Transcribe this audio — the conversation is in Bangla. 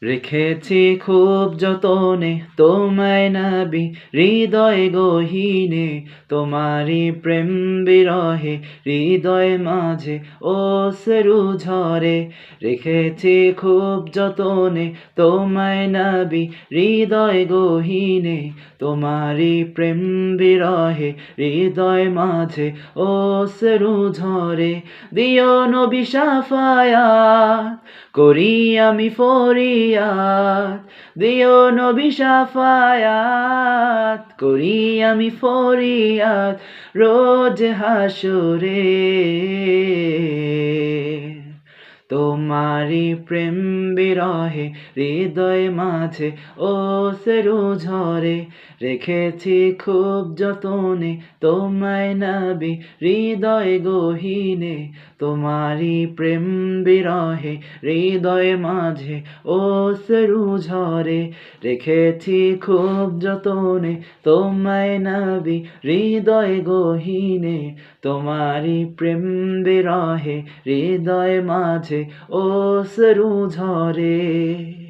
রেখেছি খুব যতনে তোমায় নাবি হৃদয় গহীনে, তোমারি প্রেম বিরহে হৃদয় মাঝে অশ্রু ঝরে। রেখেছি খুব যতনে তোমায় নাবি হৃদয় গহীনে, তোমারি প্রেম বিরহে হৃদয় মাঝে অশ্রু ঝরে। দিও নবী শাফায়াত, করি আমি ফরিয়াদ, দিও নবী শাফায়াত, করি আমি ফরিয়াদ রোজ হাসরে। তোমারি প্রেম বিরহে হৃদয় মাঝে অশ্রু ঝরে। রেখেছি খুব যতনে তোমায় নাবি হৃদয় গহীনে, তোমারি প্রেম বিরহে হৃদয় মাঝে অশ্রু ঝরে। রেখেছি খুব যতনে তোমায় নাবি হৃদয় গহীনে, তোমারি প্রেম বিরহে হৃদয় মাঝে অশ্রু ঝরে।